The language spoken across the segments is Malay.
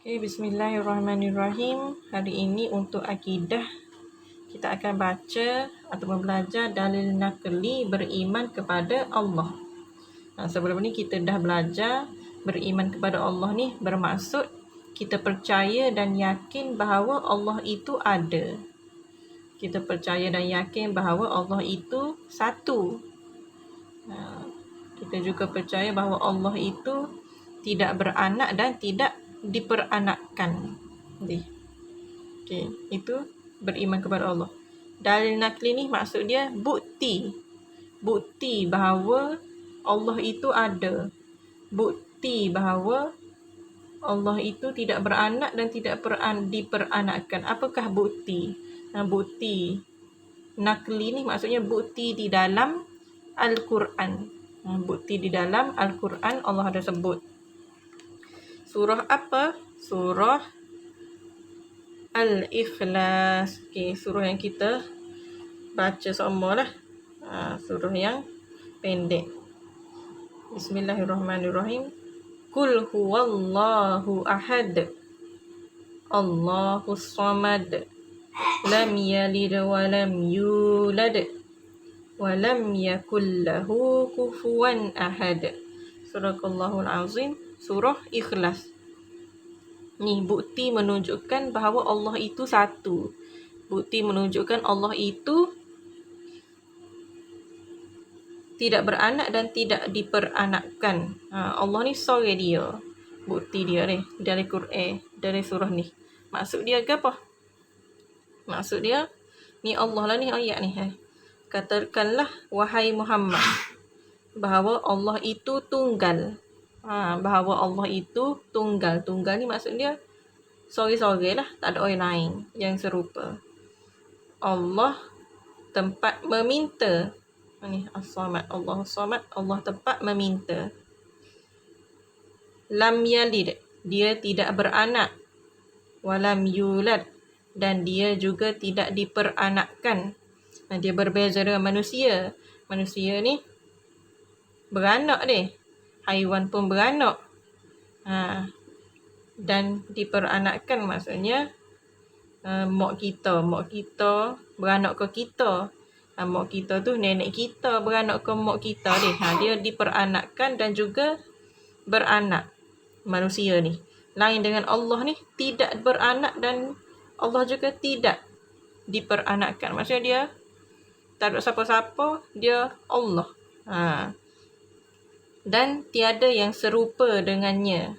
Okay, bismillahirrahmanirrahim. Hari ini untuk akidah kita akan baca atau belajar dalil nakli beriman kepada Allah. Sebelum ni kita dah belajar beriman kepada Allah ni bermaksud kita percaya dan yakin bahawa Allah itu ada. Kita percaya dan yakin bahawa Allah itu satu. Kita juga percaya bahawa Allah itu tidak beranak dan tidak diperanakkan. Okay, itu beriman kepada Allah. Dalil nakli ni maksud dia bukti. Bukti bahawa Allah itu ada. Bukti bahawa Allah itu tidak beranak dan tidak diperanakkan. Apakah bukti? Bukti nakli ni maksudnya bukti di dalam Al-Quran. Bukti di dalam Al-Quran Allah ada sebut. Surah apa? Surah Al-Ikhlas. Okay, surah yang kita baca semua lah. Surah yang pendek. Bismillahirrahmanirrahim. Qul huwallahu ahad. Allahus samad. Lam yalid wa lam yulad. Wa lam yakul lahu kufuwan ahad. Sadaqallahul azim. Surah Ikhlas. Ni bukti menunjukkan bahawa Allah itu satu. Bukti menunjukkan Allah itu tidak beranak dan tidak diperanakkan. Allah ni sorry dia. Bukti dia ni dari Quran, dari surah ni. Maksud dia ke apa? Maksud dia ni Allah lah ni ayat ni. Katakanlah wahai Muhammad bahawa Allah itu tunggal. Bahawa Allah itu tunggal. Tunggal ni maksud dia sorry lah, tak ada orang lain yang serupa. Allah tempat meminta. Ni as-samad, Allahus samad, Allah tempat meminta. Lam yalid, dia tidak beranak. Walam yulad, dan dia juga tidak diperanakkan. Dia berbeza dengan manusia. Manusia ni beranak dia. Haiwan pun beranak. Dan diperanakkan maksudnya mak kita beranak ke kita. Mak kita tu nenek kita beranak ke mak kita dia. Dia diperanakkan dan juga beranak. Manusia ni lain dengan Allah ni tidak beranak dan Allah juga tidak diperanakkan. Maksudnya dia tak ada siapa-siapa, dia Allah. Dan tiada yang serupa dengannya.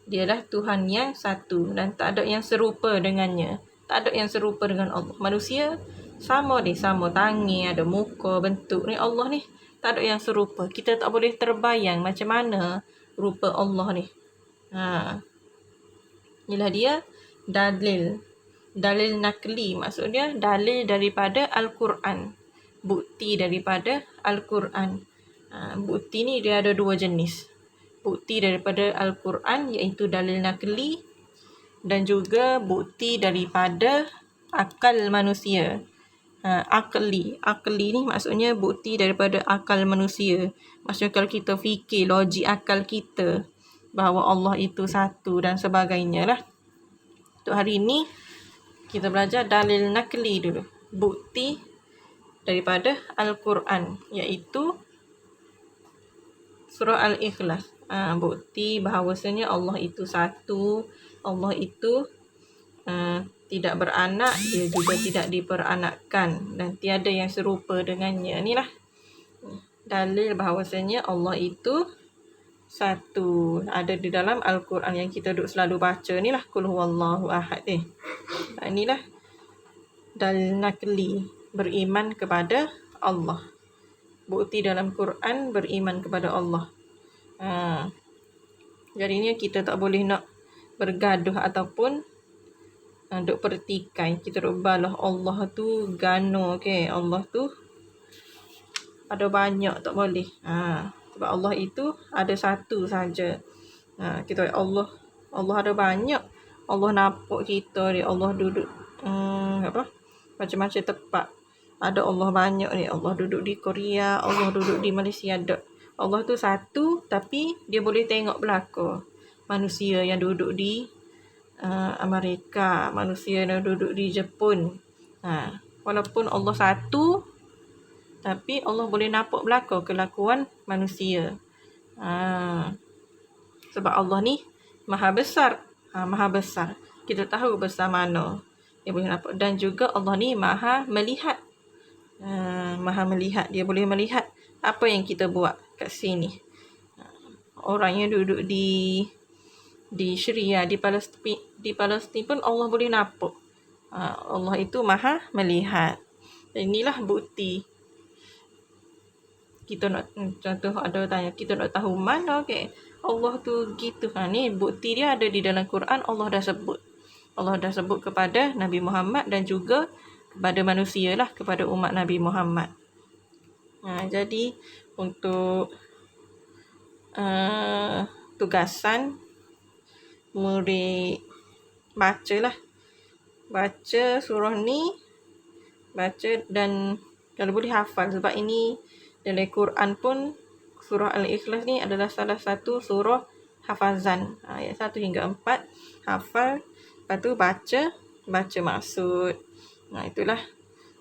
Dialah Tuhan yang satu dan tak ada yang serupa dengannya. Tak ada yang serupa dengan Allah. Manusia sama tangi, ada muka, bentuk ni. Allah ni tak ada yang serupa. Kita tak boleh terbayang macam mana rupa Allah ni. Inilah dia dalil nakli, maksudnya dalil daripada Al-Quran. Bukti daripada Al-Quran. Bukti ni dia ada dua jenis. Bukti daripada Al-Quran iaitu dalil nakli dan juga bukti daripada akal manusia. Akli ni maksudnya bukti daripada akal manusia. Maksudnya kalau kita fikir logik akal kita bahawa Allah itu satu dan sebagainya lah. Untuk hari ini kita belajar dalil nakli dulu. Bukti daripada Al-Quran iaitu surah Al-Ikhlas. Bukti bahawasanya Allah itu satu. Allah itu tidak beranak, dia juga tidak diperanakkan dan tiada yang serupa dengannya. Inilah dalil bahawasanya Allah itu satu. Ada di dalam Al-Quran yang kita selalu baca ni lah. Qul huwallahu ahad ni. Inilah dalil nakli beriman kepada Allah. Bukti dalam Quran beriman kepada Allah. Jadi ni kita tak boleh nak bergaduh ataupun duk pertikai. Kita duk balah Allah tu gano, okay? Allah tu ada banyak, tak boleh. Sebab Allah itu ada satu saja. Kita Allah ada banyak. Allah nampak kita ni. Allah duduk macam-macam tempat. Ada Allah banyak ni. Allah duduk di Korea, Allah duduk di Malaysia. Allah tu satu tapi dia boleh tengok belakang. manusia yang duduk di Amerika, manusia yang duduk di Jepun. Walaupun Allah satu, tapi Allah boleh nampak belakang kelakuan manusia. Sebab Allah ni maha besar. Maha besar. Kita tahu besar mana. Dia boleh nampak. Dan juga Allah ni maha melihat. Maha melihat. Dia boleh melihat apa yang kita buat kat sini. Orang yang duduk di Syria, di Palestin pun Allah boleh nampak. Allah itu maha melihat. Dan inilah bukti. Kita nak, contoh ada tanya, kita nak tahu mana Allah tu gitu. Ni bukti dia ada di dalam Quran. Allah dah sebut kepada Nabi Muhammad dan juga kepada manusia lah, kepada umat Nabi Muhammad. Jadi untuk tugasan murid baca surah ni, baca dan kalau boleh hafal, sebab ini dalam Quran pun surah Al-Ikhlas ni adalah salah satu surah hafazan. Ayat 1 hingga 4 hafal, lepas tu baca maksud. Itulah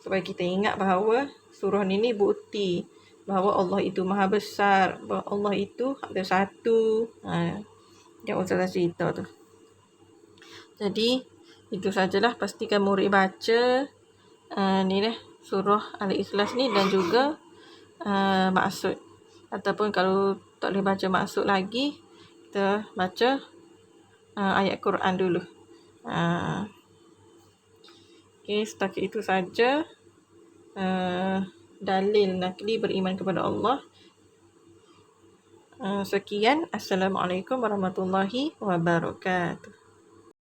supaya kita ingat bahawa surah ni bukti bahawa Allah itu maha besar, bahawa Allah itu ada satu. Yang Ustazah cerita tu. Jadi itu sajalah, pastikan murid baca ni lah surah Al-Ikhlas ni dan juga maksud. Ataupun kalau tak boleh baca maksud lagi, kita baca ayat Quran dulu. Okey, setakat itu saja. Dalil nakli beriman kepada Allah. Sekian. Assalamualaikum warahmatullahi wabarakatuh.